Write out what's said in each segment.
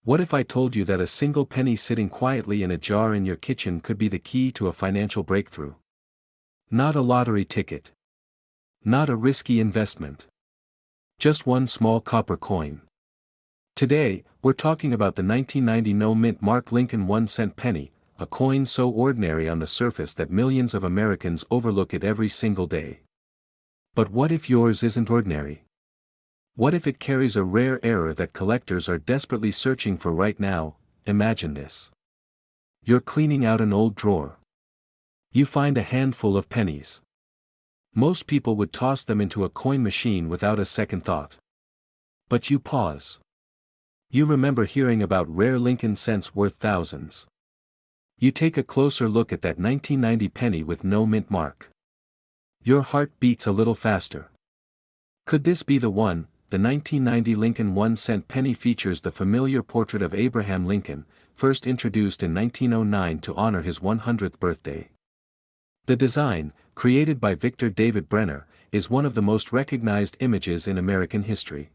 What if I told you that a single penny sitting quietly in a jar in your kitchen could be the key to a financial breakthrough? Not a lottery ticket. Not a risky investment. Just one small copper coin. Today, we're talking about the 1990 no-mint Mark Lincoln 1-cent penny, a coin so ordinary on the surface that millions of Americans overlook it every single day. But what if yours isn't ordinary? What if it carries a rare error that collectors are desperately searching for right now? Imagine this. You're cleaning out an old drawer. You find a handful of pennies. Most people would toss them into a coin machine without a second thought. But you pause. You remember hearing about rare Lincoln cents worth thousands. You take a closer look at that 1990 penny with no mint mark. Your heart beats a little faster. Could this be the one? The 1990 Lincoln 1-cent penny features the familiar portrait of Abraham Lincoln, first introduced in 1909 to honor his 100th birthday. The design, created by Victor David Brenner, is one of the most recognized images in American history.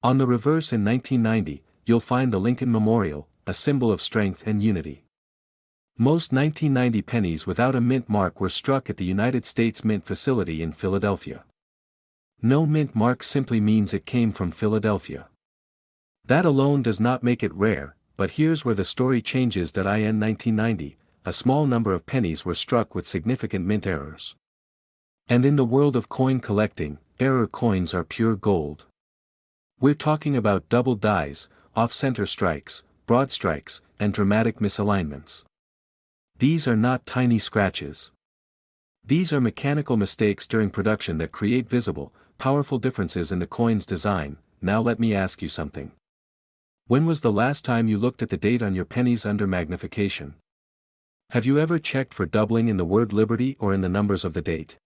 On the reverse in 1990, you'll find the Lincoln Memorial, a symbol of strength and unity. Most 1990 pennies without a mint mark were struck at the United States Mint facility in Philadelphia. No mint mark simply means it came from Philadelphia. That alone does not make it rare, but here's where the story changes. In 1990, a small number of pennies were struck with significant mint errors. And in the world of coin collecting, error coins are pure gold. We're talking about double dies, off-center strikes, broad strikes, and dramatic misalignments. These are not tiny scratches. These are mechanical mistakes during production that create visible, powerful differences in the coin's design. Now let me ask you something. When was the last time you looked at the date on your pennies under magnification? Have you ever checked for doubling in the word liberty or in the numbers of the date?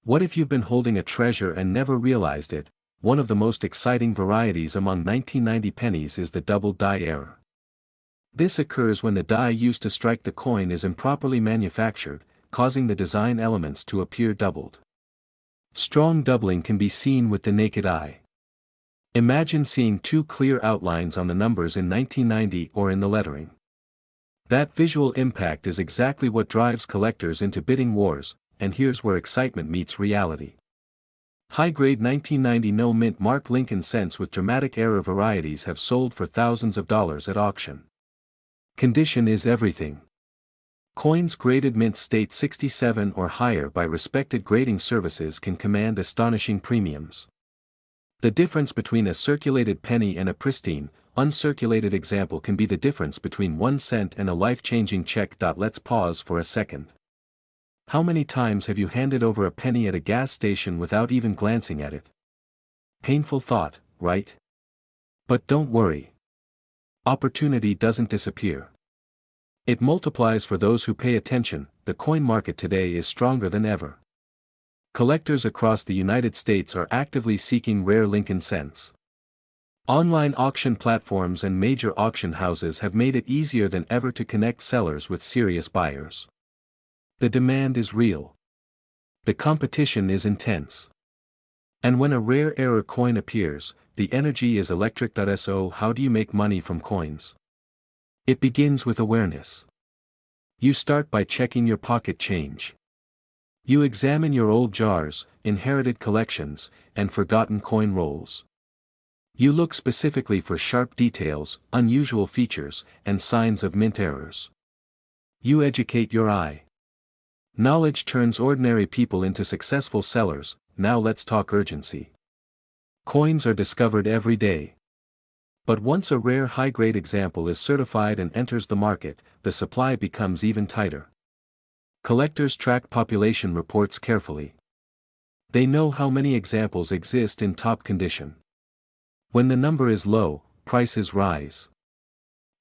What if you've been holding a treasure and never realized it? One of the most exciting varieties among 1990 pennies is the double die error. This occurs when the die used to strike the coin is improperly manufactured, causing the design elements to appear doubled. Strong doubling can be seen with the naked eye. Imagine seeing two clear outlines on the numbers in 1990 or in the lettering. That visual impact is exactly what drives collectors into bidding wars, and here's where excitement meets reality. High-grade 1990 no-mint Mark Lincoln cents with dramatic error varieties have sold for thousands of dollars at auction. Condition is everything. Coins graded mint state 67 or higher by respected grading services can command astonishing premiums. The difference between a circulated penny and a pristine, uncirculated example can be the difference between 1 cent and a life-changing check. Let's pause for a second. How many times have you handed over a penny at a gas station without even glancing at it? Painful thought, right? But don't worry. Opportunity doesn't disappear. It multiplies for those who pay attention. The coin market today is stronger than ever. Collectors across the United States are actively seeking rare Lincoln cents. Online auction platforms and major auction houses have made it easier than ever to connect sellers with serious buyers. The demand is real. The competition is intense. And when a rare error coin appears, the energy is electric. So how do you make money from coins? It begins with awareness. You start by checking your pocket change. You examine your old jars, inherited collections, and forgotten coin rolls. You look specifically for sharp details, unusual features, and signs of mint errors. You educate your eye. Knowledge turns ordinary people into successful sellers. Now let's talk urgency. Coins are discovered every day. But once a rare high-grade example is certified and enters the market, the supply becomes even tighter. Collectors track population reports carefully. They know how many examples exist in top condition. When the number is low, prices rise.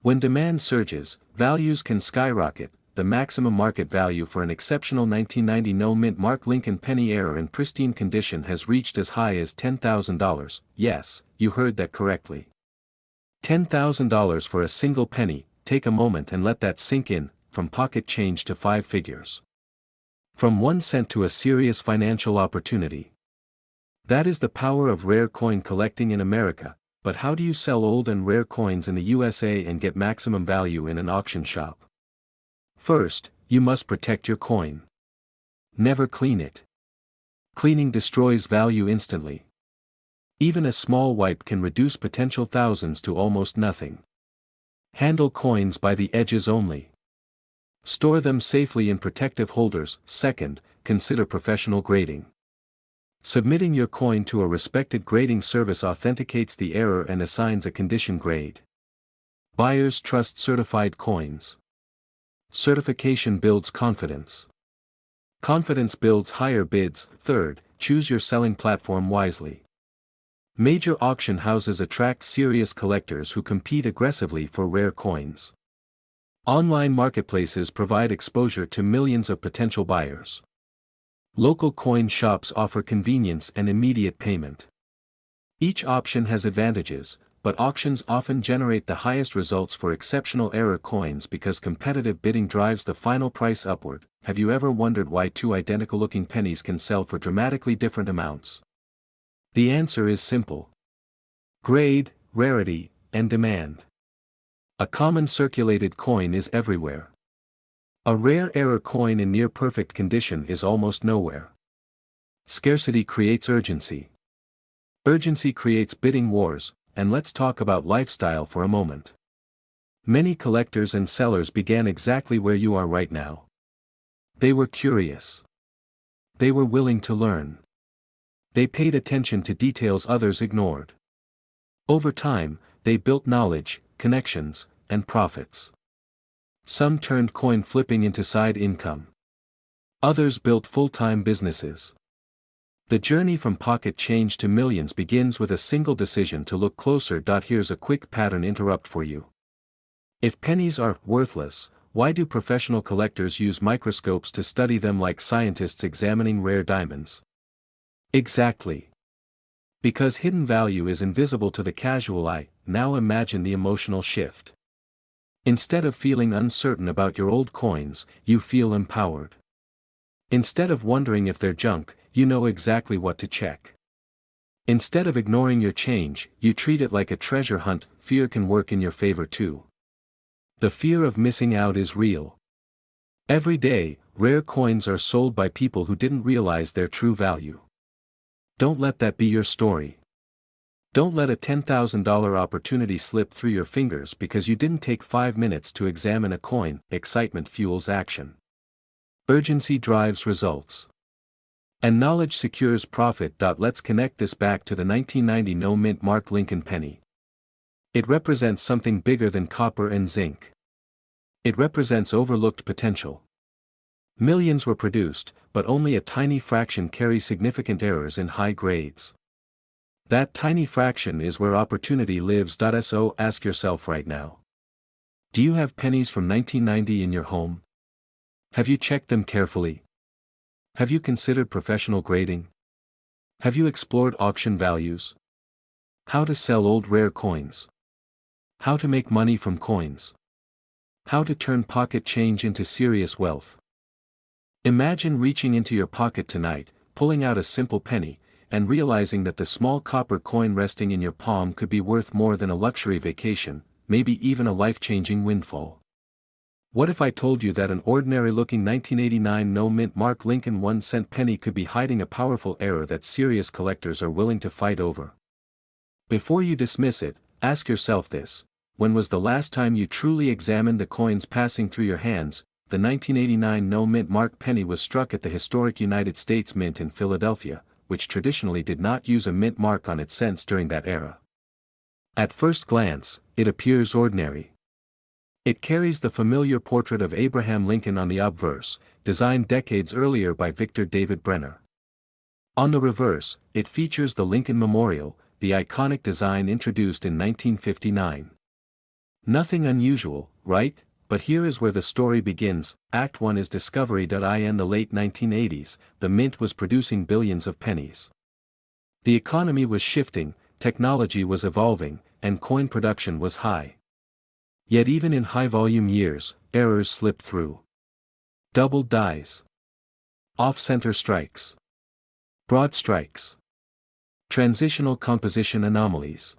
When demand surges, values can skyrocket. The maximum market value for an exceptional 1990 no-mint Mark Lincoln penny error in pristine condition has reached as high as $10,000. Yes, you heard that correctly. $10,000 for a single penny. Take a moment and let that sink in. From pocket change to 5 figures. From 1 cent to a serious financial opportunity. That is the power of rare coin collecting in America. But how do you sell old and rare coins in the USA and get maximum value in an auction shop? First, you must protect your coin. Never clean it. Cleaning destroys value instantly. Even a small wipe can reduce potential thousands to almost nothing. Handle coins by the edges only. Store them safely in protective holders. Second, consider professional grading. Submitting your coin to a respected grading service authenticates the error and assigns a condition grade. Buyers trust certified coins. Certification builds confidence. Confidence builds higher bids. Third, choose your selling platform wisely. Major auction houses attract serious collectors who compete aggressively for rare coins. Online marketplaces provide exposure to millions of potential buyers. Local coin shops offer convenience and immediate payment. Each option has advantages, but auctions often generate the highest results for exceptional error coins because competitive bidding drives the final price upward. Have you ever wondered why two identical-looking pennies can sell for dramatically different amounts? The answer is simple. Grade, rarity, and demand. A common circulated coin is everywhere. A rare error coin in near-perfect condition is almost nowhere. Scarcity creates urgency. Urgency creates bidding wars, and let's talk about lifestyle for a moment. Many collectors and sellers began exactly where you are right now. They were curious. They were willing to learn. They paid attention to details others ignored. Over time, they built knowledge, connections, and profits. Some turned coin flipping into side income. Others built full-time businesses. The journey from pocket change to millions begins with a single decision to look closer. Here's a quick pattern interrupt for you. If pennies are worthless, why do professional collectors use microscopes to study them like scientists examining rare diamonds? Exactly. Because hidden value is invisible to the casual eye. Now imagine the emotional shift. Instead of feeling uncertain about your old coins, you feel empowered. Instead of wondering if they're junk, you know exactly what to check. Instead of ignoring your change, you treat it like a treasure hunt. Fear can work in your favor too. The fear of missing out is real. Every day, rare coins are sold by people who didn't realize their true value. Don't let that be your story. Don't let a $10,000 opportunity slip through your fingers because you didn't take 5 minutes to examine a coin. Excitement fuels action. Urgency drives results. And knowledge secures profit. Let's connect this back to the 1990 no-mint mark Lincoln penny. It represents something bigger than copper and zinc. It represents overlooked potential. Millions were produced, but only a tiny fraction carry significant errors in high grades. That tiny fraction is where opportunity lives. So ask yourself right now. Do you have pennies from 1990 in your home? Have you checked them carefully? Have you considered professional grading? Have you explored auction values? How to sell old rare coins? How to make money from coins? How to turn pocket change into serious wealth? Imagine reaching into your pocket tonight, pulling out a simple penny, and realizing that the small copper coin resting in your palm could be worth more than a luxury vacation, maybe even a life-changing windfall. What if I told you that an ordinary-looking 1989 no-mint mark Lincoln 1-cent penny could be hiding a powerful error that serious collectors are willing to fight over? Before you dismiss it, ask yourself this: when was the last time you truly examined the coins passing through your hands? The 1989 no-mint mark penny was struck at the historic United States Mint in Philadelphia, which traditionally did not use a mint mark on its cents during that era. At first glance, it appears ordinary. It carries the familiar portrait of Abraham Lincoln on the obverse, designed decades earlier by Victor David Brenner. On the reverse, it features the Lincoln Memorial, the iconic design introduced in 1959. Nothing unusual, right? But here is where the story begins. Act 1 is discovery. In the late 1980s, the mint was producing billions of pennies. The economy was shifting, technology was evolving, and coin production was high. Yet even in high-volume years, errors slipped through. Doubled dies. Off-center strikes. Broad strikes. Transitional composition anomalies.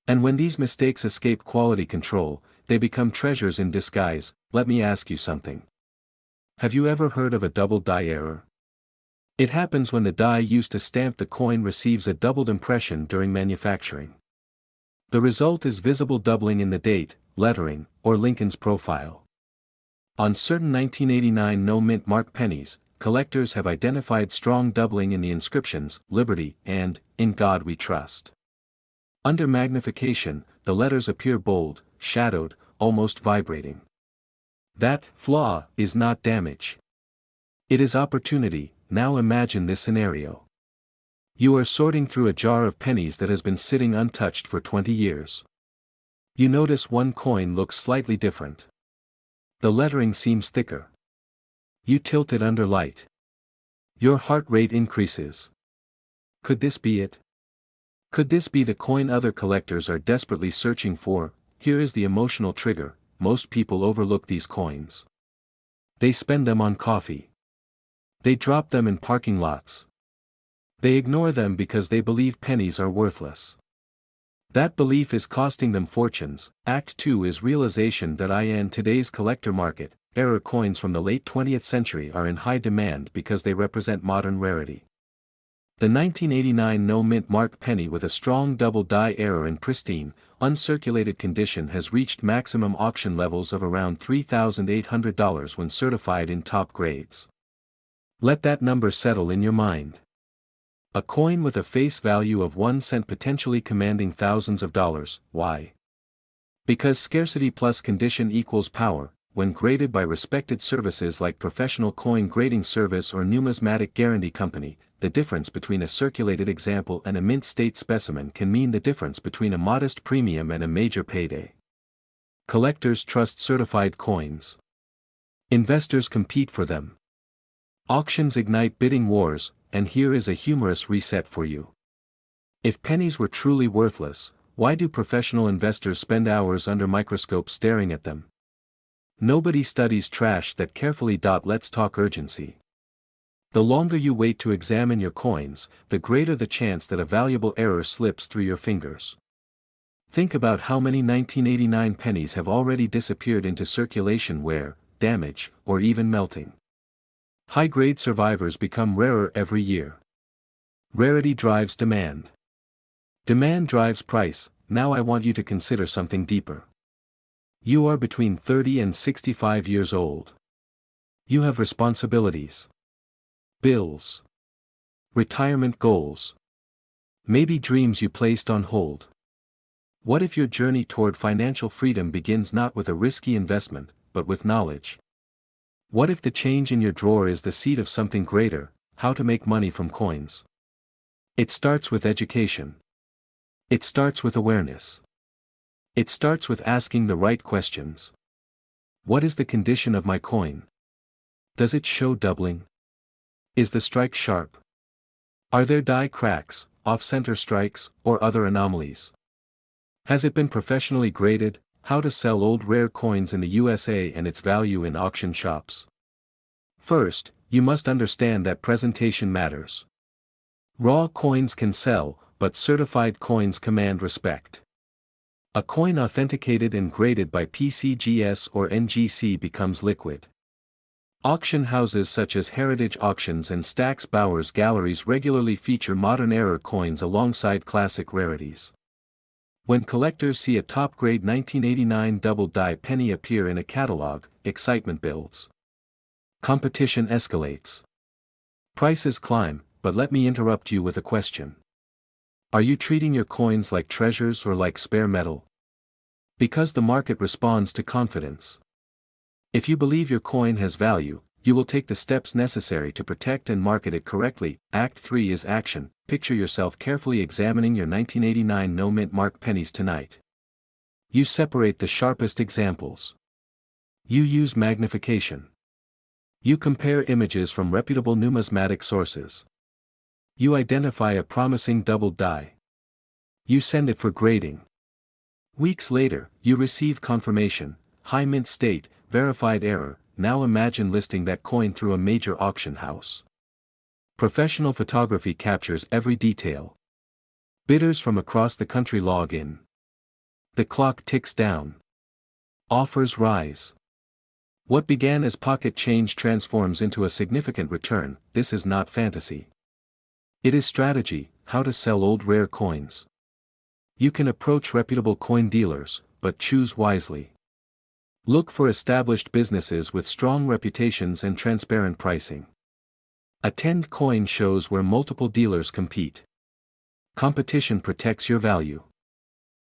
And when these mistakes escape quality control, they become treasures in disguise. Let me ask you something. Have you ever heard of a double die error? It happens when the die used to stamp the coin receives a doubled impression during manufacturing. The result is visible doubling in the date, lettering, or Lincoln's profile. On certain 1989 no-mint mark pennies, collectors have identified strong doubling in the inscriptions, Liberty, and, In God We Trust. Under magnification, the letters appear bold, shadowed, almost vibrating. That flaw is not damage. It is opportunity. Now imagine this scenario. You are sorting through a jar of pennies that has been sitting untouched for 20 years. You notice one coin looks slightly different. The lettering seems thicker. You tilt it under light. Your heart rate increases. Could this be it? Could this be the coin other collectors are desperately searching for? Here is the emotional trigger. Most people overlook these coins. They spend them on coffee. They drop them in parking lots. They ignore them because they believe pennies are worthless. That belief is costing them fortunes. Act 2 is realization that in today's collector market, error coins from the late 20th century are in high demand because they represent modern rarity. The 1989 no-mint mark penny with a strong double die error in pristine, uncirculated condition has reached maximum auction levels of around $3,800 when certified in top grades. Let that number settle in your mind. A coin with a face value of 1 cent potentially commanding thousands of dollars. Why? Because scarcity plus condition equals power. When graded by respected services like Professional Coin Grading Service or Numismatic Guarantee Company, the difference between a circulated example and a mint state specimen can mean the difference between a modest premium and a major payday. Collectors trust certified coins. Investors compete for them. Auctions ignite bidding wars, and here is a humorous reset for you. If pennies were truly worthless, why do professional investors spend hours under microscopes staring at them? Nobody studies trash that carefully. Let's talk urgency. The longer you wait to examine your coins, the greater the chance that a valuable error slips through your fingers. Think about how many 1989 pennies have already disappeared into circulation wear, damage, or even melting. High-grade survivors become rarer every year. Rarity drives demand. Demand drives price. Now I want you to consider something deeper. You are between 30 and 65 years old. You have responsibilities. Bills. Retirement goals. Maybe dreams you placed on hold. What if your journey toward financial freedom begins not with a risky investment, but with knowledge? What if the change in your drawer is the seed of something greater? How to make money from coins? It starts with education. It starts with awareness. It starts with asking the right questions. What is the condition of my coin? Does it show doubling? Is the strike sharp? Are there die cracks, off-center strikes, or other anomalies? Has it been professionally graded? How to sell old rare coins in the USA and its value in auction shops. First, you must understand that presentation matters. Raw coins can sell, but certified coins command respect. A coin authenticated and graded by PCGS or NGC becomes liquid. Auction houses such as Heritage Auctions and Stack's Bowers Galleries regularly feature modern error coins alongside classic rarities. When collectors see a top-grade 1989 double-die penny appear in a catalog, excitement builds. Competition escalates. Prices climb, but let me interrupt you with a question. Are you treating your coins like treasures or like spare metal? Because the market responds to confidence. If you believe your coin has value, you will take the steps necessary to protect and market it correctly. Act 3 is action. Picture yourself carefully examining your 1989 no-mint mark pennies tonight. You separate the sharpest examples. You use magnification. You compare images from reputable numismatic sources. You identify a promising double die. You send it for grading. Weeks later, you receive confirmation, high mint state, verified error. Now imagine listing that coin through a major auction house. Professional photography captures every detail. Bidders from across the country log in. The clock ticks down. Offers rise. What began as pocket change transforms into a significant return. This is not fantasy. It is strategy, how to sell old rare coins. You can approach reputable coin dealers, but choose wisely. Look for established businesses with strong reputations and transparent pricing. Attend coin shows where multiple dealers compete. Competition protects your value.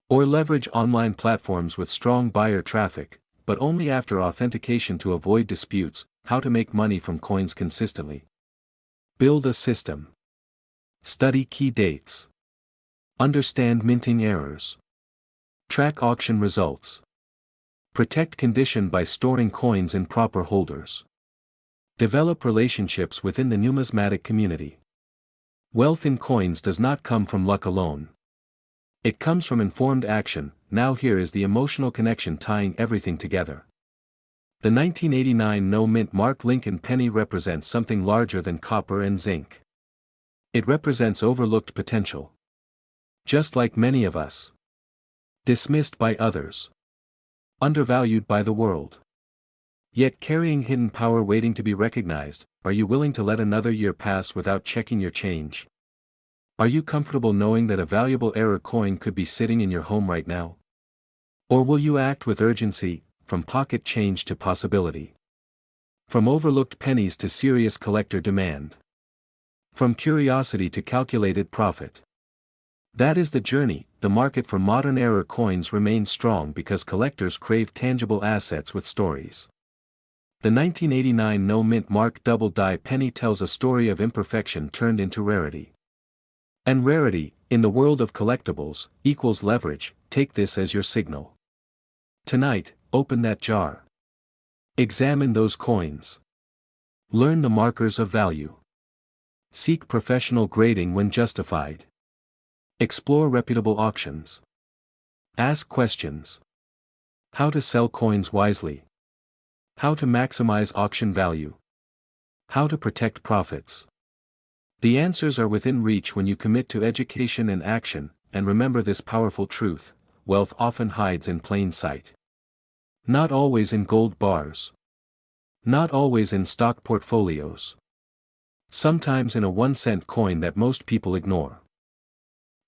Or leverage online platforms with strong buyer traffic, but only after authentication to avoid disputes. How to make money from coins consistently. Build a system. Study key dates. Understand minting errors. Track auction results. Protect condition by storing coins in proper holders. Develop relationships within the numismatic community. Wealth in coins does not come from luck alone. It comes from informed action. Now here is the emotional connection tying everything together. The 1989 no-mint mark Lincoln penny represents something larger than copper and zinc. It represents overlooked potential. Just like many of us. Dismissed by others. Undervalued by the world. Yet carrying hidden power waiting to be recognized. Are you willing to let another year pass without checking your change? Are you comfortable knowing that a valuable error coin could be sitting in your home right now? Or will you act with urgency, from pocket change to possibility? From overlooked pennies to serious collector demand. From curiosity to calculated profit. That is the journey. The market for modern error coins remains strong because collectors crave tangible assets with stories. The 1989 no-mint mark double die penny tells a story of imperfection turned into rarity. And rarity, in the world of collectibles, equals leverage. Take this as your signal. Tonight, open that jar. Examine those coins. Learn the markers of value. Seek professional grading when justified. Explore reputable auctions. Ask questions. How to sell coins wisely. How to maximize auction value. How to protect profits. The answers are within reach when you commit to education and action, and remember this powerful truth: wealth often hides in plain sight. Not always in gold bars. Not always in stock portfolios. Sometimes in a 1-cent coin that most people ignore.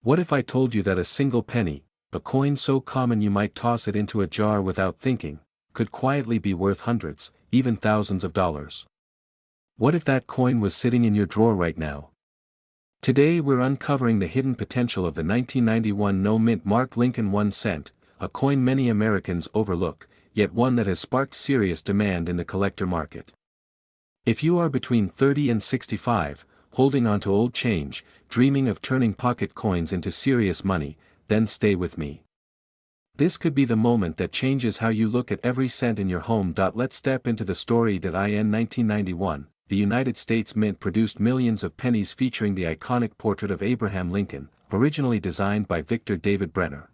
What if I told you that a single penny, a coin so common you might toss it into a jar without thinking, could quietly be worth hundreds, even thousands of dollars? What if that coin was sitting in your drawer right now? Today we're uncovering the hidden potential of the 1991 no-mint mark Lincoln 1 cent, a coin many Americans overlook, yet one that has sparked serious demand in the collector market. If you are between 30 and 65, holding on to old change, dreaming of turning pocket coins into serious money, then stay with me. This could be the moment that changes how you look at every cent in your home. Let's step into the story. In 1991, the United States Mint produced millions of pennies featuring the iconic portrait of Abraham Lincoln, originally designed by Victor David Brenner.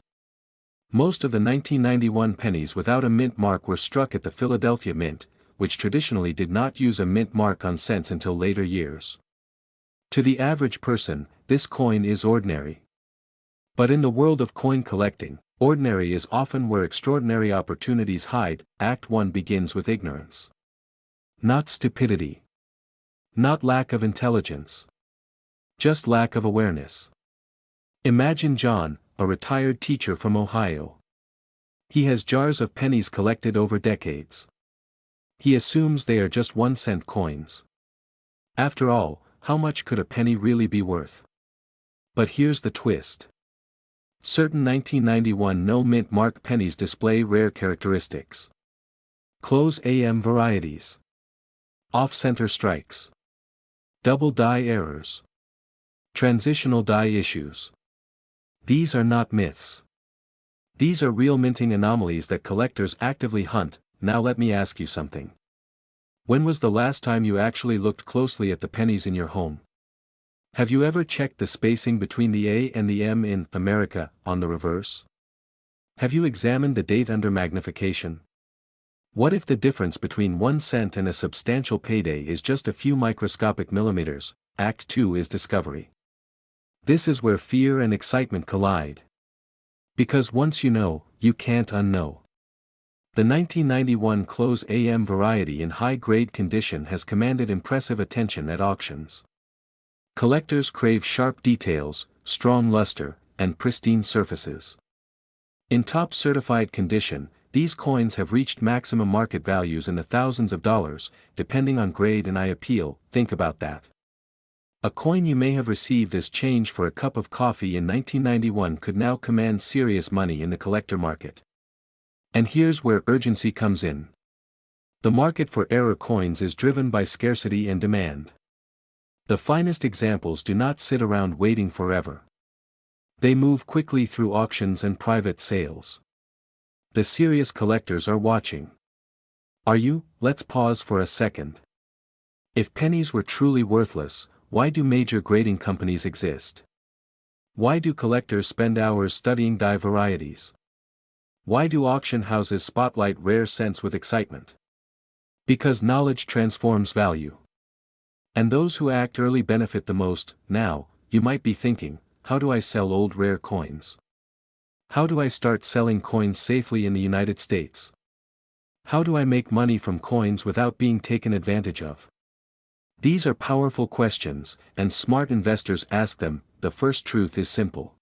Most of the 1991 pennies without a mint mark were struck at the Philadelphia Mint, which traditionally did not use a mint mark on cents until later years. To the average person, this coin is ordinary. But in the world of coin collecting, ordinary is often where extraordinary opportunities hide. Act 1 begins with ignorance. Not stupidity. Not lack of intelligence. Just lack of awareness. Imagine John, a retired teacher from Ohio. He has jars of pennies collected over decades. He assumes they are just 1-cent coins. After all, how much could a penny really be worth? But here's the twist. Certain 1991 no-mint mark pennies display rare characteristics. Close AM varieties. Off-center strikes. Double die errors. Transitional die issues. These are not myths. These are real minting anomalies that collectors actively hunt. Now let me ask you something. When was the last time you actually looked closely at the pennies in your home? Have you ever checked the spacing between the A and the M in America on the reverse? Have you examined the date under magnification? What if the difference between 1 cent and a substantial payday is just a few microscopic millimeters? Act 2 is discovery. This is where fear and excitement collide. Because once you know, you can't unknow. The 1991 Close AM variety in high-grade condition has commanded impressive attention at auctions. Collectors crave sharp details, strong luster, and pristine surfaces. In top certified condition, these coins have reached maximum market values in the thousands of dollars, depending on grade and eye appeal. Think about that. A coin you may have received as change for a cup of coffee in 1991 could now command serious money in the collector market. And here's where urgency comes in. The market for error coins is driven by scarcity and demand. The finest examples do not sit around waiting forever. They move quickly through auctions and private sales. The serious collectors are watching. Are you? Let's pause for a second. If pennies were truly worthless, why do major grading companies exist? Why do collectors spend hours studying die varieties? Why do auction houses spotlight rare cents with excitement? Because knowledge transforms value. And those who act early benefit the most. Now, you might be thinking, how do I sell old rare coins? How do I start selling coins safely in the United States? How do I make money from coins without being taken advantage of? These are powerful questions, and smart investors ask them. The first truth is simple.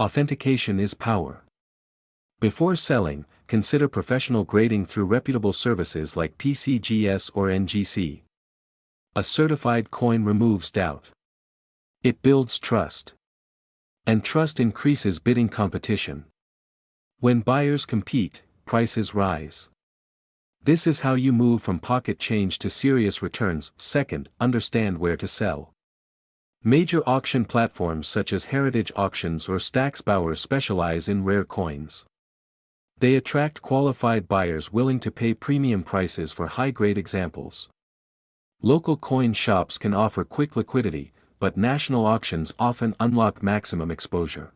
Authentication is power. Before selling, consider professional grading through reputable services like PCGS or NGC. A certified coin removes doubt. It builds trust. And trust increases bidding competition. When buyers compete, prices rise. This is how you move from pocket change to serious returns. Second, understand where to sell. Major auction platforms such as Heritage Auctions or Stax Bauer specialize in rare coins. They attract qualified buyers willing to pay premium prices for high-grade examples. Local coin shops can offer quick liquidity, but national auctions often unlock maximum exposure.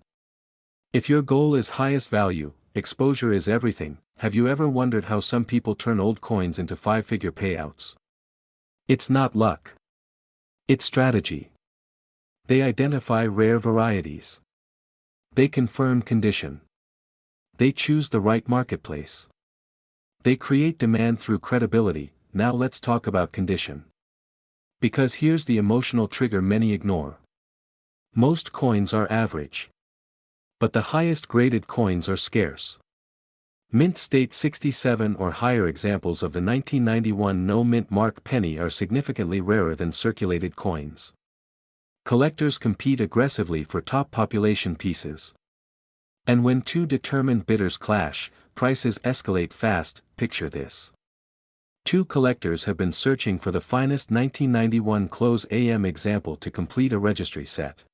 If your goal is highest value, exposure is everything. Have you ever wondered how some people turn old coins into five-figure payouts? It's not luck. It's strategy. They identify rare varieties. They confirm condition. They choose the right marketplace. They create demand through credibility. Now let's talk about condition. Because here's the emotional trigger many ignore. Most coins are average. But the highest graded coins are scarce. Mint state 67 or higher examples of the 1991 no-mint mark penny are significantly rarer than circulated coins. Collectors compete aggressively for top population pieces. And when two determined bidders clash, prices escalate fast. Picture this. Two collectors have been searching for the finest 1991 Close AM example to complete a registry set.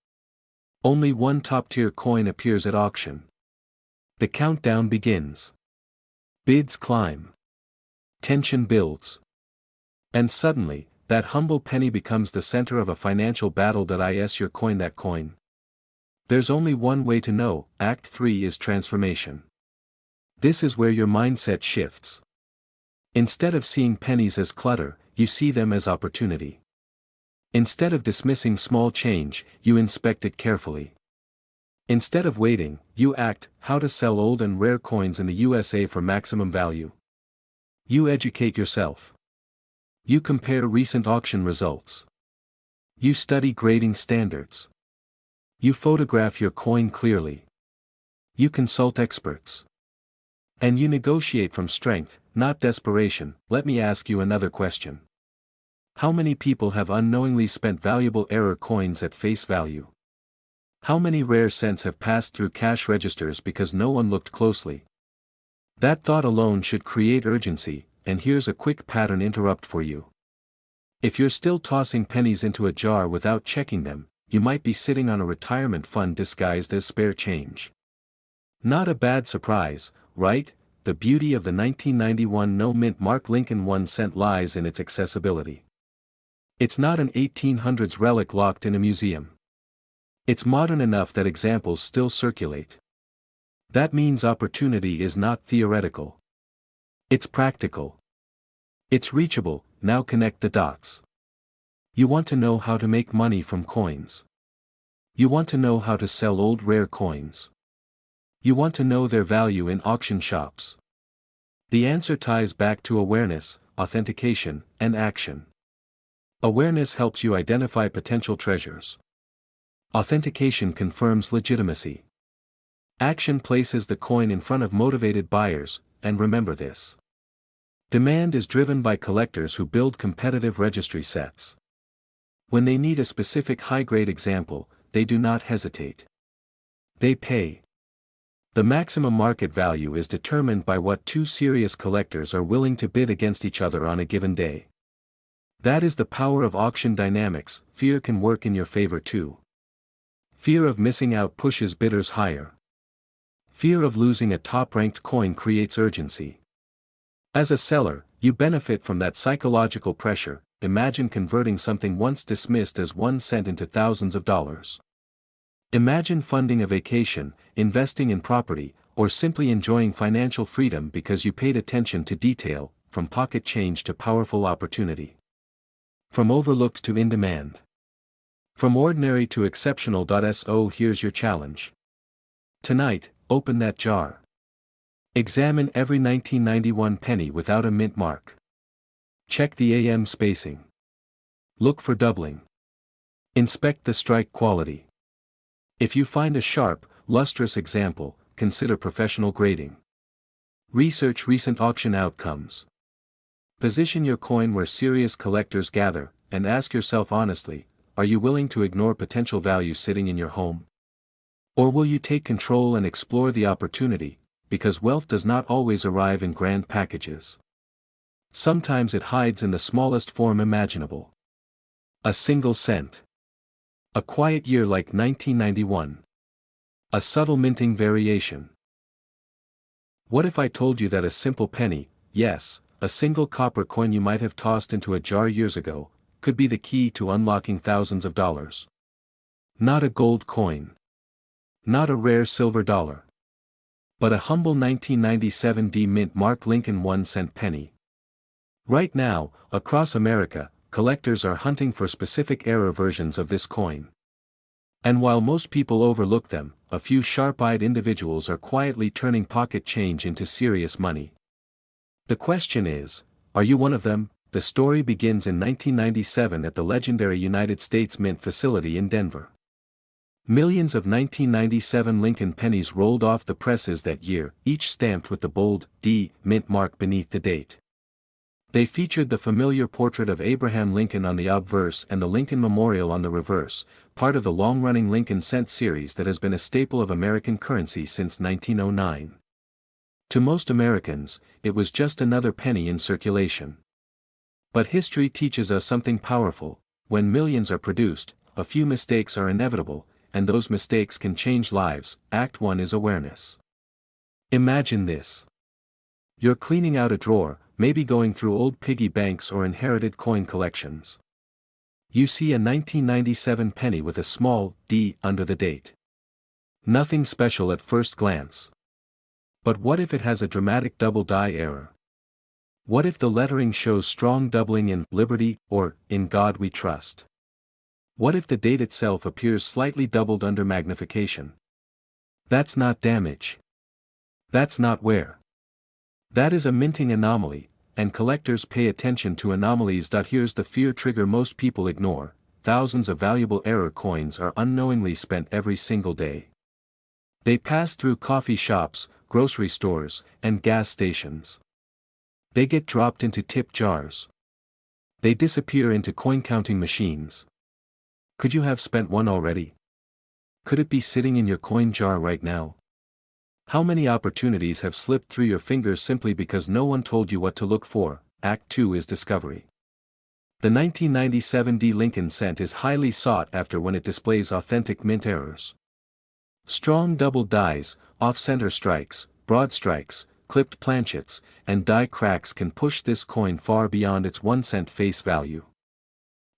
Only one top-tier coin appears at auction. The countdown begins. Bids climb. Tension builds. And suddenly, that humble penny becomes the center of a financial battle. Is your coin that coin? There's only one way to know. Act 3 is transformation. This is where your mindset shifts. Instead of seeing pennies as clutter, you see them as opportunity. Instead of dismissing small change, you inspect it carefully. Instead of waiting, you act. How to sell old and rare coins in the USA for maximum value. You educate yourself. You compare recent auction results. You study grading standards. You photograph your coin clearly. You consult experts. And you negotiate from strength, not desperation. Let me ask you another question. How many people have unknowingly spent valuable error coins at face value? How many rare cents have passed through cash registers because no one looked closely? That thought alone should create urgency, and here's a quick pattern interrupt for you. If you're still tossing pennies into a jar without checking them, you might be sitting on a retirement fund disguised as spare change. Not a bad surprise, right? The beauty of the 1991 no-mint mark Lincoln 1 cent lies in its accessibility. It's not an 1800s relic locked in a museum. It's modern enough that examples still circulate. That means opportunity is not theoretical. It's practical. It's reachable. Now connect the dots. You want to know how to make money from coins. You want to know how to sell old rare coins. You want to know their value in auction shops. The answer ties back to awareness, authentication, and action. Awareness helps you identify potential treasures. Authentication confirms legitimacy. Action places the coin in front of motivated buyers, and remember this. Demand is driven by collectors who build competitive registry sets. When they need a specific high-grade example, they do not hesitate. They pay. The maximum market value is determined by what two serious collectors are willing to bid against each other on a given day. That is the power of auction dynamics. Fear can work in your favor too. Fear of missing out pushes bidders higher. Fear of losing a top-ranked coin creates urgency. As a seller, you benefit from that psychological pressure. Imagine converting something once dismissed as 1 cent into thousands of dollars. Imagine funding a vacation, investing in property, or simply enjoying financial freedom because you paid attention to detail, from pocket change to powerful opportunity. From overlooked to in demand. From ordinary to exceptional. So here's your challenge. Tonight, open that jar. Examine every 1991 penny without a mint mark. Check the AM spacing. Look for doubling. Inspect the strike quality. If you find a sharp, lustrous example, consider professional grading. Research recent auction outcomes. Position your coin where serious collectors gather, and ask yourself honestly, are you willing to ignore potential value sitting in your home? Or will you take control and explore the opportunity, because wealth does not always arrive in grand packages. Sometimes it hides in the smallest form imaginable. A single cent. A quiet year like 1991. A subtle minting variation. What if I told you that a simple penny, yes, a single copper coin you might have tossed into a jar years ago, could be the key to unlocking thousands of dollars? Not a gold coin. Not a rare silver dollar. But a humble 1997 D mint mark Lincoln 1-cent penny. Right now, across America, collectors are hunting for specific era versions of this coin. And while most people overlook them, a few sharp-eyed individuals are quietly turning pocket change into serious money. The question is, are you one of them? The story begins in 1997 at the legendary United States Mint facility in Denver. Millions of 1997 Lincoln pennies rolled off the presses that year, each stamped with the bold D mint mark beneath the date. They featured the familiar portrait of Abraham Lincoln on the obverse and the Lincoln Memorial on the reverse, part of the long-running Lincoln cent series that has been a staple of American currency since 1909. To most Americans, it was just another penny in circulation. But history teaches us something powerful. When millions are produced, a few mistakes are inevitable, and those mistakes can change lives. Act 1 is awareness. Imagine this. You're cleaning out a drawer, maybe going through old piggy banks or inherited coin collections. You see a 1997 penny with a small D under the date. Nothing special at first glance. But what if it has a dramatic double die error? What if the lettering shows strong doubling in Liberty or In God We Trust? What if the date itself appears slightly doubled under magnification? That's not damage. That's not wear. That is a minting anomaly, and collectors pay attention to anomalies. Here's the fear trigger most people ignore: thousands of valuable error coins are unknowingly spent every single day. They pass through coffee shops, grocery stores, and gas stations. They get dropped into tip jars. They disappear into coin counting machines. Could you have spent one already? Could it be sitting in your coin jar right now? How many opportunities have slipped through your fingers simply because no one told you what to look for? Act 2 is discovery. The 1997 D Lincoln cent is highly sought after when it displays authentic mint errors. Strong double dies, off-center strikes, broad strikes, clipped planchets, and die cracks can push this coin far beyond its 1-cent face value.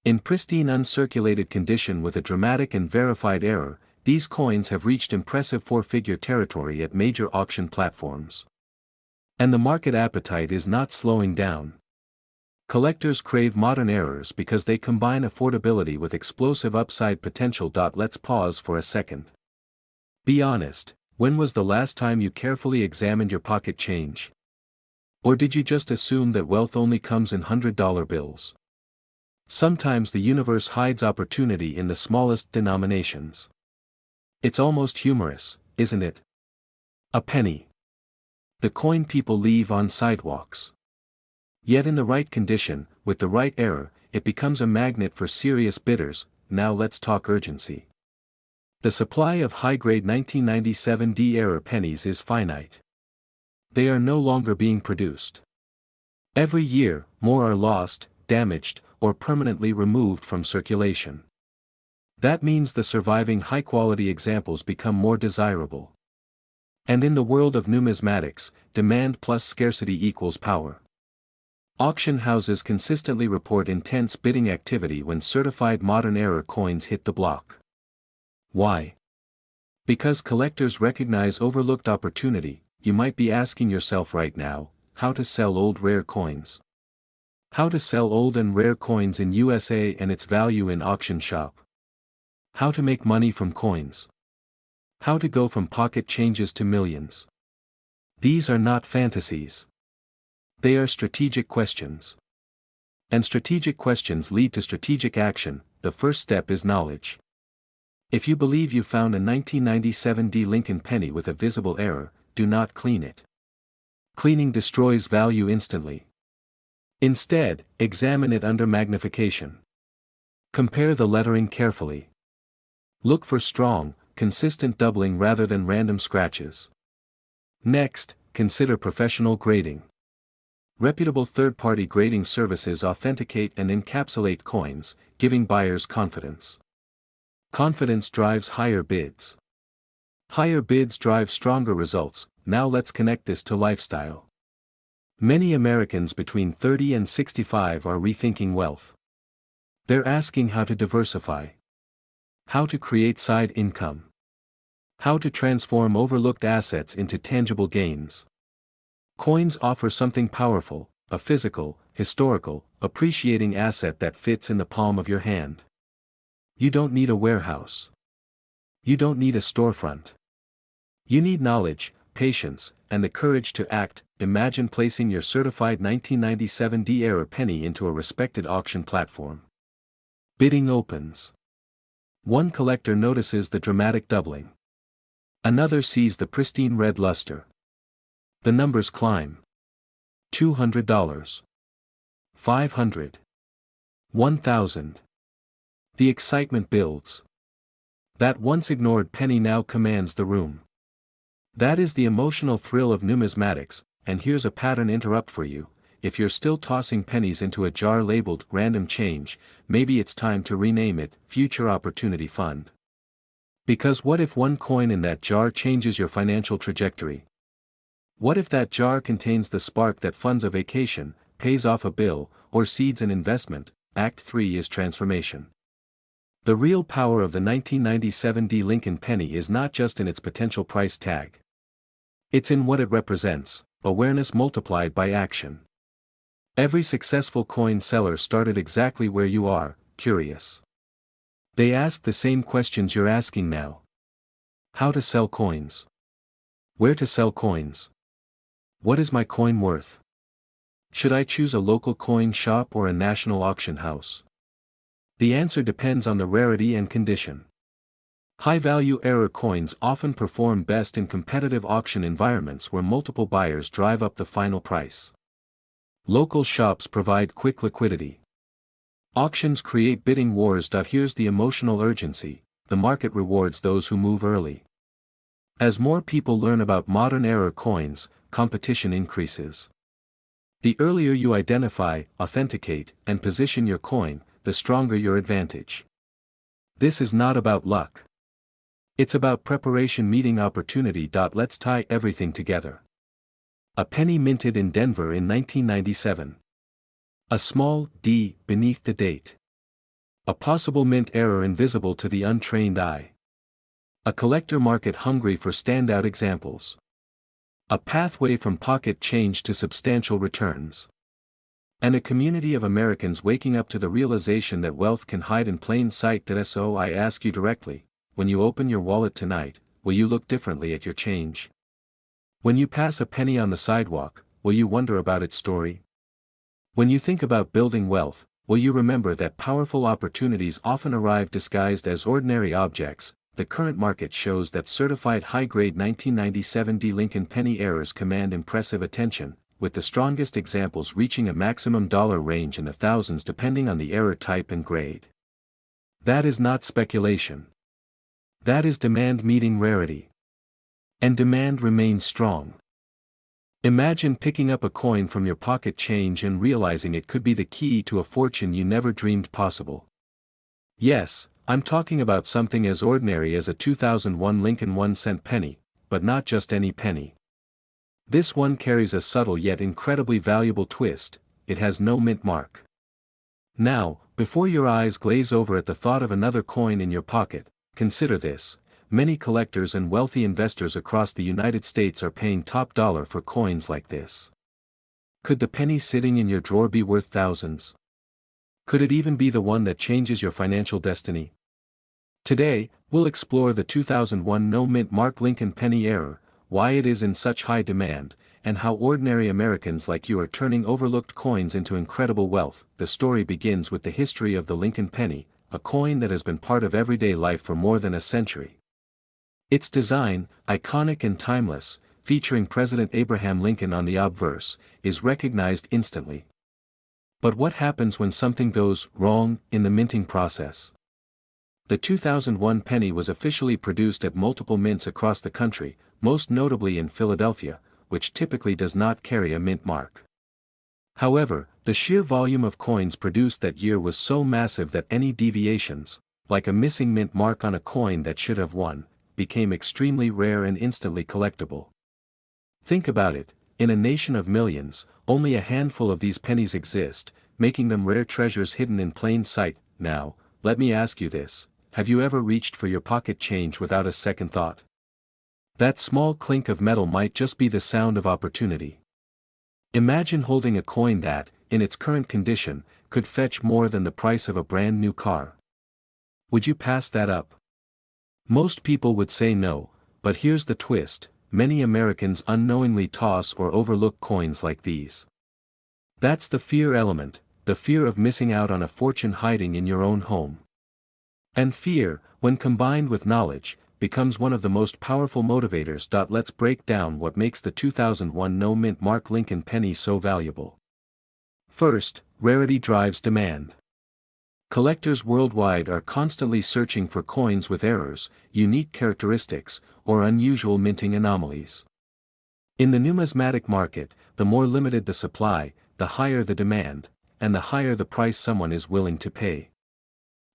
In pristine uncirculated condition with a dramatic and verified error, these coins have reached impressive four-figure territory at major auction platforms. And the market appetite is not slowing down. Collectors crave modern errors because they combine affordability with explosive upside potential. Let's pause for a second. Be honest, When was the last time you carefully examined your pocket change? Or did you just assume that wealth only comes in $100 bills? Sometimes the universe hides opportunity in the smallest denominations. It's almost humorous, isn't it? A penny. The coin people leave on sidewalks. Yet in the right condition, with the right error, it becomes a magnet for serious bidders. Now let's talk urgency. The supply of high-grade 1997 D-era pennies is finite. They are no longer being produced. Every year, more are lost, damaged, or permanently removed from circulation. That means the surviving high-quality examples become more desirable. And in the world of numismatics, demand plus scarcity equals power. Auction houses consistently report intense bidding activity when certified modern-era coins hit the block. Why? Because collectors recognize overlooked opportunity. You might be asking yourself right now, how to sell old rare coins. How to sell old and rare coins in USA and its value in auction shop. How to make money from coins. How to go from pocket changes to millions. These are not fantasies. They are strategic questions. And strategic questions lead to strategic action. The first step is knowledge. If you believe you found a 1997 D Lincoln penny with a visible error, do not clean it. Cleaning destroys value instantly. Instead, examine it under magnification. Compare the lettering carefully. Look for strong, consistent doubling rather than random scratches. Next, consider professional grading. Reputable third-party grading services authenticate and encapsulate coins, giving buyers confidence. Confidence drives higher bids. Higher bids drive stronger results. Now let's connect this to lifestyle. Many Americans between 30 and 65 are rethinking wealth. They're asking how to diversify. How to create side income. How to transform overlooked assets into tangible gains. Coins offer something powerful, a physical, historical, appreciating asset that fits in the palm of your hand. You don't need a warehouse. You don't need a storefront. You need knowledge, patience, and the courage to act. Imagine placing your certified 1997 D-era penny into a respected auction platform. Bidding opens. One collector notices the dramatic doubling. Another sees the pristine red luster. The numbers climb. $200. $500. $1,000. The excitement builds. That once ignored penny now commands the room. That is the emotional thrill of numismatics, and here's a pattern interrupt for you. If you're still tossing pennies into a jar labeled random change, maybe it's time to rename it Future Opportunity Fund. Because what if one coin in that jar changes your financial trajectory? What if that jar contains the spark that funds a vacation, pays off a bill, or seeds an investment? Act 3 is transformation. The real power of the 1997 D Lincoln penny is not just in its potential price tag. It's in what it represents, awareness multiplied by action. Every successful coin seller started exactly where you are, curious. They asked the same questions you're asking now. How to sell coins? Where to sell coins? What is my coin worth? Should I choose a local coin shop or a national auction house? The answer depends on the rarity and condition. High-value error coins often perform best in competitive auction environments where multiple buyers drive up the final price. Local shops provide quick liquidity. Auctions create bidding wars. Here's the emotional urgency: the market rewards those who move early. As more people learn about modern error coins, competition increases. The earlier you identify, authenticate, and position your coin, the stronger your advantage. This is not about luck. It's about preparation meeting opportunity. Let's tie everything together. A penny minted in Denver in 1997. A small D beneath the date. A possible mint error invisible to the untrained eye. A collector market hungry for standout examples. A pathway from pocket change to substantial returns. And a community of Americans waking up to the realization that wealth can hide in plain sight. So I ask you directly, when you open your wallet tonight, will you look differently at your change? When you pass a penny on the sidewalk, will you wonder about its story? When you think about building wealth, will you remember that powerful opportunities often arrive disguised as ordinary objects? The current market shows that certified high-grade 1997 Lincoln penny errors command impressive attention, with the strongest examples reaching a maximum dollar range in the thousands depending on the error type and grade. That is not speculation. That is demand meeting rarity. And demand remains strong. Imagine picking up a coin from your pocket change and realizing it could be the key to a fortune you never dreamed possible. Yes, I'm talking about something as ordinary as a 2001 Lincoln 1-cent penny, but not just any penny. This one carries a subtle yet incredibly valuable twist: it has no mint mark. Now, before your eyes glaze over at the thought of another coin in your pocket, consider this: many collectors and wealthy investors across the United States are paying top dollar for coins like this. Could the penny sitting in your drawer be worth thousands? Could it even be the one that changes your financial destiny? Today, we'll explore the 2001 no-mint mark Lincoln penny error, why it is in such high demand, and how ordinary Americans like you are turning overlooked coins into incredible wealth. The story begins with the history of the Lincoln penny, a coin that has been part of everyday life for more than a century. Its design, iconic and timeless, featuring President Abraham Lincoln on the obverse, is recognized instantly. But what happens when something goes wrong in the minting process? The 2001 penny was officially produced at multiple mints across the country, most notably in Philadelphia, which typically does not carry a mint mark. However, the sheer volume of coins produced that year was so massive that any deviations, like a missing mint mark on a coin that should have won, became extremely rare and instantly collectible. Think about it: in a nation of millions, only a handful of these pennies exist, making them rare treasures hidden in plain sight. Now, let me ask you this: have you ever reached for your pocket change without a second thought? That small clink of metal might just be the sound of opportunity. Imagine holding a coin that, in its current condition, could fetch more than the price of a brand new car. Would you pass that up? Most people would say no, but here's the twist: many Americans unknowingly toss or overlook coins like these. That's the fear element, the fear of missing out on a fortune hiding in your own home. And fear, when combined with knowledge, becomes one of the most powerful motivators. Let's break down what makes the 2001 no-mint mark Lincoln penny so valuable. First, rarity drives demand. Collectors worldwide are constantly searching for coins with errors, unique characteristics, or unusual minting anomalies. In the numismatic market, the more limited the supply, the higher the demand, and the higher the price someone is willing to pay.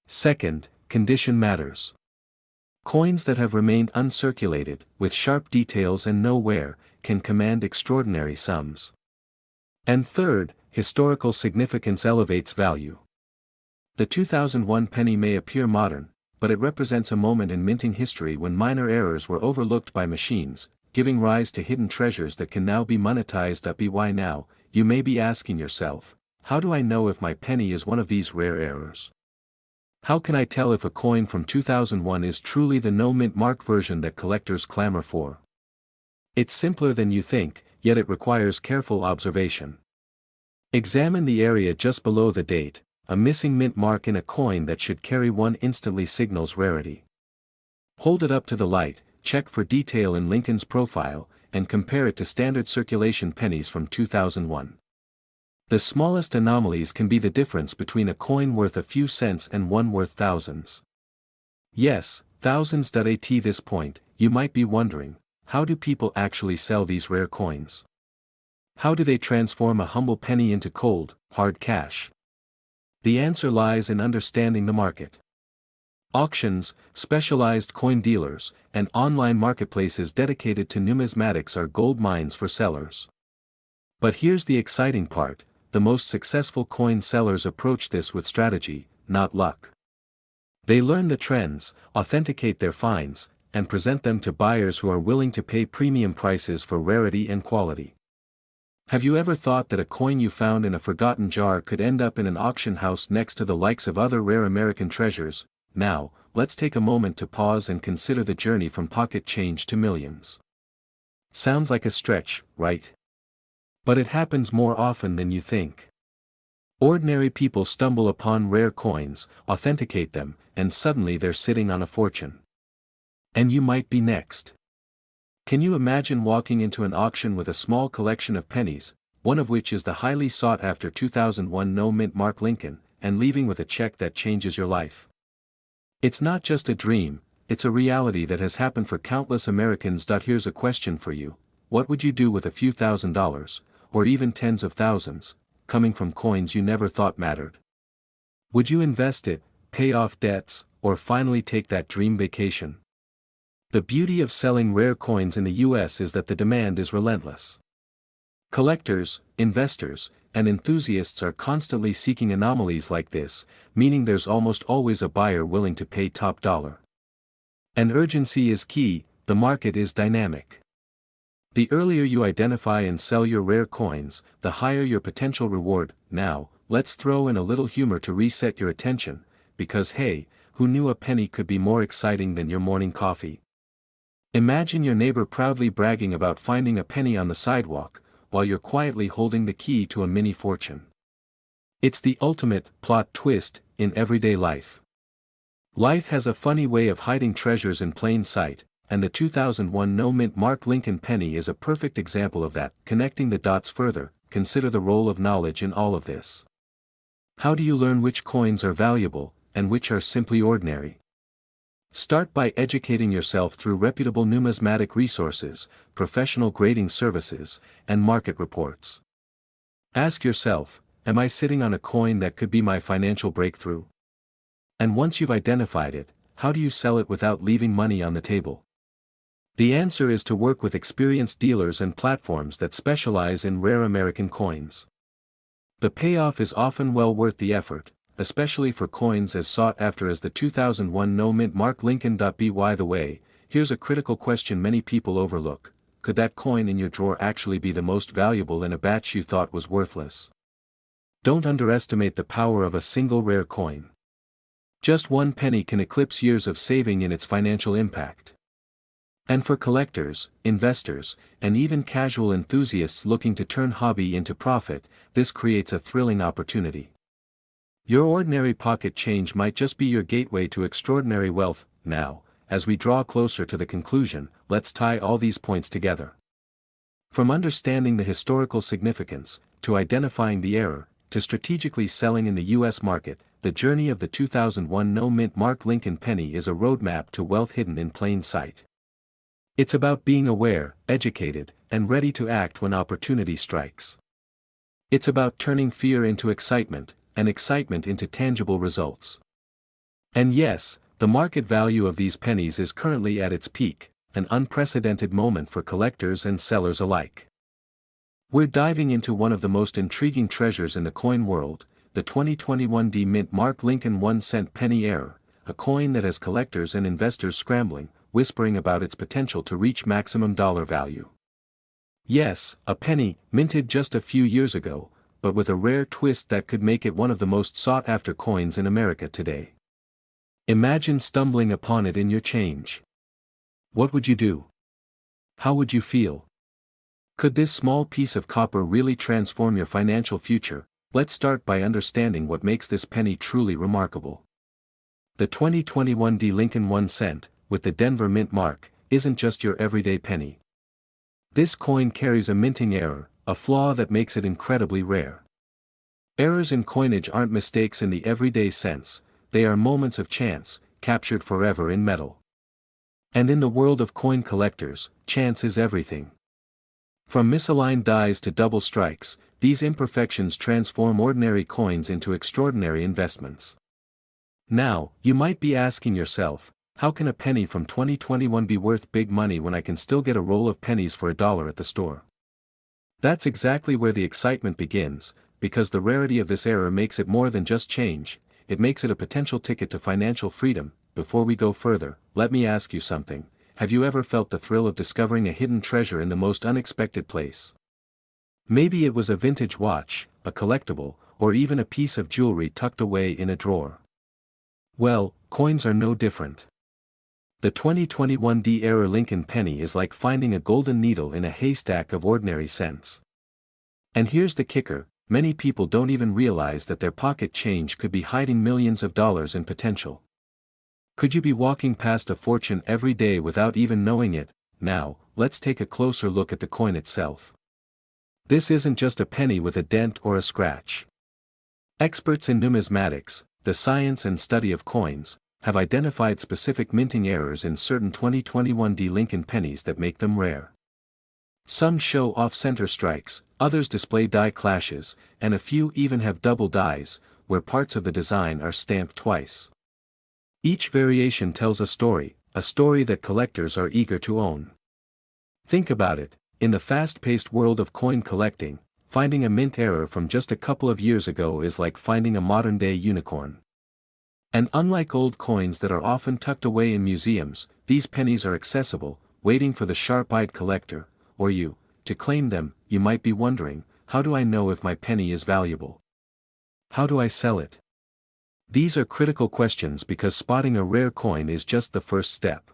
Second, condition matters. Coins that have remained uncirculated, with sharp details and no wear, can command extraordinary sums. And third, historical significance elevates value. The 2001 penny may appear modern, but it represents a moment in minting history when minor errors were overlooked by machines, giving rise to hidden treasures that can now be monetized. Why now, you may be asking yourself: how do I know if my penny is one of these rare errors? How can I tell if a coin from 2001 is truly the no-mint mark version that collectors clamor for? It's simpler than you think, yet it requires careful observation. Examine the area just below the date. A missing mint mark in a coin that should carry one instantly signals rarity. Hold it up to the light, check for detail in Lincoln's profile, and compare it to standard circulation pennies from 2001. The smallest anomalies can be the difference between a coin worth a few cents and one worth thousands. Yes, thousands. At this point, you might be wondering, how do people actually sell these rare coins? How do they transform a humble penny into cold, hard cash? The answer lies in understanding the market. Auctions, specialized coin dealers, and online marketplaces dedicated to numismatics are gold mines for sellers. But here's the exciting part: the most successful coin sellers approach this with strategy, not luck. They learn the trends, authenticate their finds, and present them to buyers who are willing to pay premium prices for rarity and quality. Have you ever thought that a coin you found in a forgotten jar could end up in an auction house next to the likes of other rare American treasures? Now, let's take a moment to pause and consider the journey from pocket change to millions. Sounds like a stretch, right? But it happens more often than you think. Ordinary people stumble upon rare coins, authenticate them, and suddenly they're sitting on a fortune. And you might be next. Can you imagine walking into an auction with a small collection of pennies, one of which is the highly sought-after 2001 no-mint Mark Lincoln, and leaving with a check that changes your life? It's not just a dream, it's a reality that has happened for countless Americans. Here's a question for you: what would you do with a few $1,000s, or even tens of thousands, coming from coins you never thought mattered? Would you invest it, pay off debts, or finally take that dream vacation? The beauty of selling rare coins in the US is that the demand is relentless. Collectors, investors, and enthusiasts are constantly seeking anomalies like this, meaning there's almost always a buyer willing to pay top dollar. And urgency is key, the market is dynamic. The earlier you identify and sell your rare coins, the higher your potential reward. Now, let's throw in a little humor to reset your attention, because hey, who knew a penny could be more exciting than your morning coffee? Imagine your neighbor proudly bragging about finding a penny on the sidewalk, while you're quietly holding the key to a mini fortune. It's the ultimate plot twist in everyday life. Life has a funny way of hiding treasures in plain sight, and the 2001 no-mint Mark Lincoln penny is a perfect example of that. Connecting the dots further, consider the role of knowledge in all of this. How do you learn which coins are valuable, and which are simply ordinary? Start by educating yourself through reputable numismatic resources, professional grading services, and market reports. Ask yourself, am I sitting on a coin that could be my financial breakthrough? And once you've identified it, how do you sell it without leaving money on the table? The answer is to work with experienced dealers and platforms that specialize in rare American coins. The payoff is often well worth the effort, especially for coins as sought after as the 2001 no-mint Mark Lincoln. By the way, here's a critical question many people overlook: could that coin in your drawer actually be the most valuable in a batch you thought was worthless? Don't underestimate the power of a single rare coin. Just one penny can eclipse years of saving in its financial impact. And for collectors, investors, and even casual enthusiasts looking to turn hobby into profit, this creates a thrilling opportunity. Your ordinary pocket change might just be your gateway to extraordinary wealth. Now, as we draw closer to the conclusion, let's tie all these points together. From understanding the historical significance, to identifying the error, to strategically selling in the US market, the journey of the 2001 no-mint Mark Lincoln penny is a roadmap to wealth hidden in plain sight. It's about being aware, educated, and ready to act when opportunity strikes. It's about turning fear into excitement, and excitement into tangible results. And yes, the market value of these pennies is currently at its peak, an unprecedented moment for collectors and sellers alike. We're diving into one of the most intriguing treasures in the coin world, the 2021 mint Mark Lincoln 1-cent penny error, a coin that has collectors and investors scrambling, whispering about its potential to reach maximum dollar value. Yes, a penny, minted just a few years ago, but with a rare twist that could make it one of the most sought-after coins in America today. Imagine stumbling upon it in your change. What would you do? How would you feel? Could this small piece of copper really transform your financial future? Let's start by understanding what makes this penny truly remarkable. The 2021 Lincoln 1-cent, with the Denver mint mark, isn't just your everyday penny. This coin carries a minting error, a flaw that makes it incredibly rare. Errors in coinage aren't mistakes in the everyday sense, they are moments of chance, captured forever in metal. And in the world of coin collectors, chance is everything. From misaligned dies to double strikes, these imperfections transform ordinary coins into extraordinary investments. Now, you might be asking yourself, how can a penny from 2021 be worth big money when I can still get a roll of pennies for $1 at the store? That's exactly where the excitement begins, because the rarity of this error makes it more than just change, it makes it a potential ticket to financial freedom. Before we go further, let me ask you something: have you ever felt the thrill of discovering a hidden treasure in the most unexpected place? Maybe it was a vintage watch, a collectible, or even a piece of jewelry tucked away in a drawer. Well, coins are no different. The 2021 D-era Lincoln penny is like finding a golden needle in a haystack of ordinary cents. And here's the kicker, many people don't even realize that their pocket change could be hiding millions of dollars in potential. Could you be walking past a fortune every day without even knowing it? Now, let's take a closer look at the coin itself. This isn't just a penny with a dent or a scratch. Experts in numismatics, the science and study of coins, have identified specific minting errors in certain 2021 D Lincoln pennies that make them rare. Some show off-center strikes, others display die clashes, and a few even have double dies, where parts of the design are stamped twice. Each variation tells a story that collectors are eager to own. Think about it, in the fast-paced world of coin collecting, finding a mint error from just a couple of years ago is like finding a modern-day unicorn. And unlike old coins that are often tucked away in museums, these pennies are accessible, waiting for the sharp-eyed collector, or you, to claim them. You might be wondering, how do I know if my penny is valuable? How do I sell it? These are critical questions because spotting a rare coin is just the first step.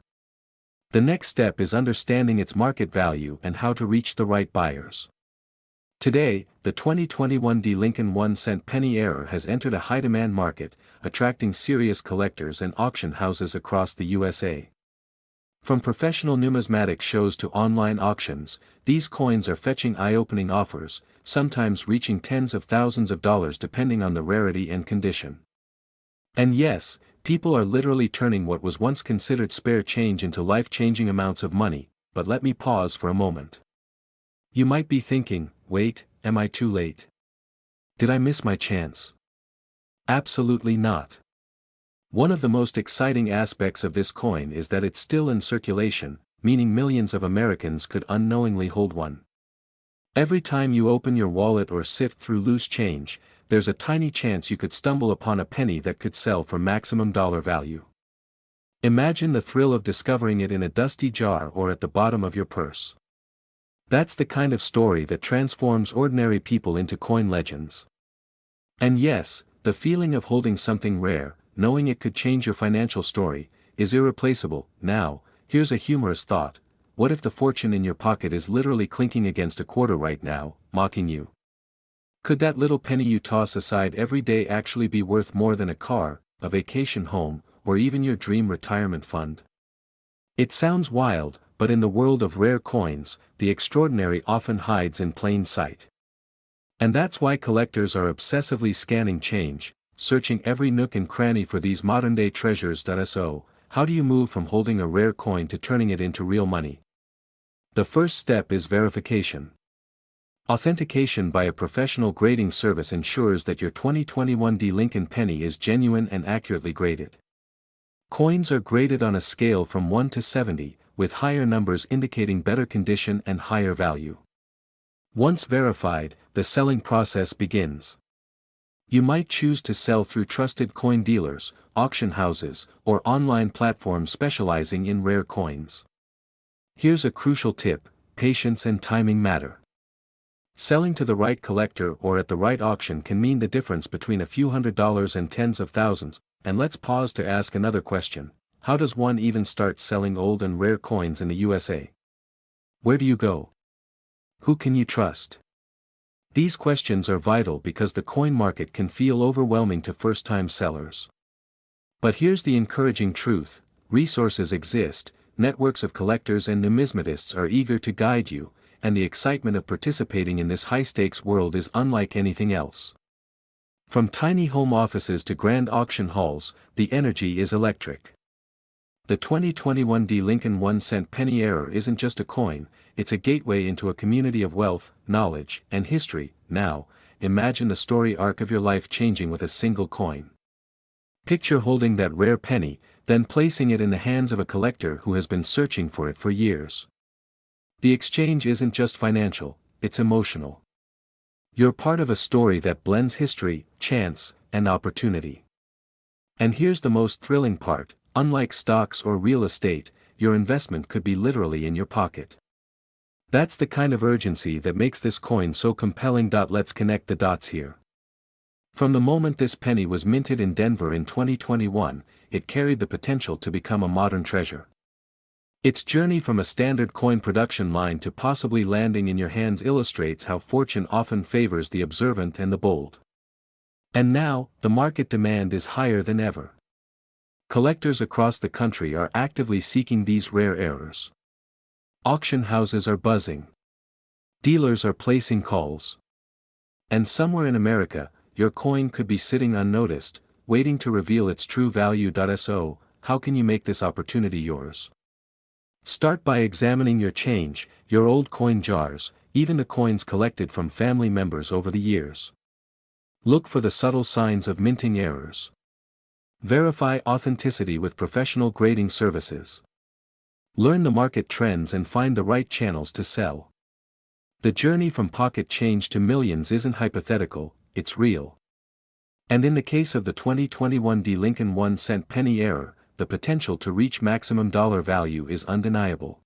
The next step is understanding its market value and how to reach the right buyers. Today, the 2021 D Lincoln 1-cent penny error has entered a high-demand market, attracting serious collectors and auction houses across the USA. From professional numismatic shows to online auctions, these coins are fetching eye-opening offers, sometimes reaching tens of thousands of dollars depending on the rarity and condition. And yes, people are literally turning what was once considered spare change into life-changing amounts of money, but let me pause for a moment. You might be thinking, wait, am I too late? Did I miss my chance? Absolutely not. One of the most exciting aspects of this coin is that it's still in circulation, meaning millions of Americans could unknowingly hold one. Every time you open your wallet or sift through loose change, there's a tiny chance you could stumble upon a penny that could sell for maximum dollar value. Imagine the thrill of discovering it in a dusty jar or at the bottom of your purse. That's the kind of story that transforms ordinary people into coin legends. And yes, the feeling of holding something rare, knowing it could change your financial story, is irreplaceable. Now, here's a humorous thought: what if the fortune in your pocket is literally clinking against a quarter right now, mocking you? Could that little penny you toss aside every day actually be worth more than a car, a vacation home, or even your dream retirement fund? It sounds wild, but in the world of rare coins, the extraordinary often hides in plain sight. And that's why collectors are obsessively scanning change, searching every nook and cranny for these modern-day treasures. So, how do you move from holding a rare coin to turning it into real money? The first step is verification. Authentication by a professional grading service ensures that your 2021 D Lincoln penny is genuine and accurately graded. Coins are graded on a scale from 1 to 70, with higher numbers indicating better condition and higher value. Once verified, the selling process begins. You might choose to sell through trusted coin dealers, auction houses, or online platforms specializing in rare coins. Here's a crucial tip: patience and timing matter. Selling to the right collector or at the right auction can mean the difference between a few $100s and tens of thousands. And let's pause to ask another question: how does one even start selling old and rare coins in the USA? Where do you go? Who can you trust? These questions are vital because the coin market can feel overwhelming to first-time sellers. But here's the encouraging truth: resources exist, networks of collectors and numismatists are eager to guide you, and the excitement of participating in this high-stakes world is unlike anything else. From tiny home offices to grand auction halls, the energy is electric. The 2021 D Lincoln 1-cent penny error isn't just a coin, it's a gateway into a community of wealth, knowledge, and history. Now, imagine the story arc of your life changing with a single coin. Picture holding that rare penny, then placing it in the hands of a collector who has been searching for it for years. The exchange isn't just financial, it's emotional. You're part of a story that blends history, chance, and opportunity. And here's the most thrilling part: unlike stocks or real estate, your investment could be literally in your pocket. That's the kind of urgency that makes this coin so compelling. Let's connect the dots here. From the moment this penny was minted in Denver in 2021, it carried the potential to become a modern treasure. Its journey from a standard coin production line to possibly landing in your hands illustrates how fortune often favors the observant and the bold. And now, the market demand is higher than ever. Collectors across the country are actively seeking these rare errors. Auction houses are buzzing. Dealers are placing calls. And somewhere in America, your coin could be sitting unnoticed, waiting to reveal its true value. So, how can you make this opportunity yours? Start by examining your change, your old coin jars, even the coins collected from family members over the years. Look for the subtle signs of minting errors. Verify authenticity with professional grading services. Learn the market trends and find the right channels to sell. The journey from pocket change to millions isn't hypothetical, it's real. And in the case of the 2021 D. Lincoln 1-cent penny error, the potential to reach maximum dollar value is undeniable.